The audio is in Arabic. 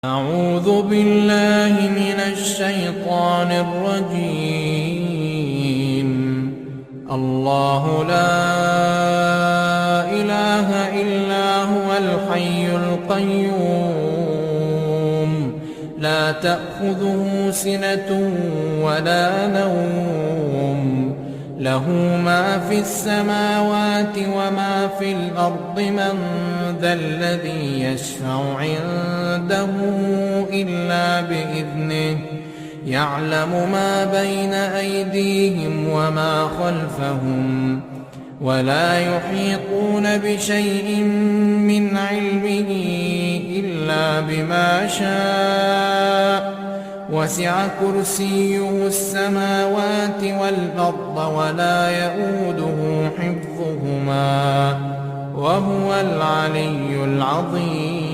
أعوذ بالله من الشيطان الرجيم. الله لا إله إلا هو الحي القيوم لا تأخذه سنة ولا نوم له ما في السماوات وما في الأرض من ذا الذي يشفع عنده إلا بإذنه يعلم ما بين أيديهم وما خلفهم ولا يحيطون بشيء من علمه إلا بما شاء وسع كرسيه السماوات والأرض ولا يئوده حفظهما وهو العلي العظيم.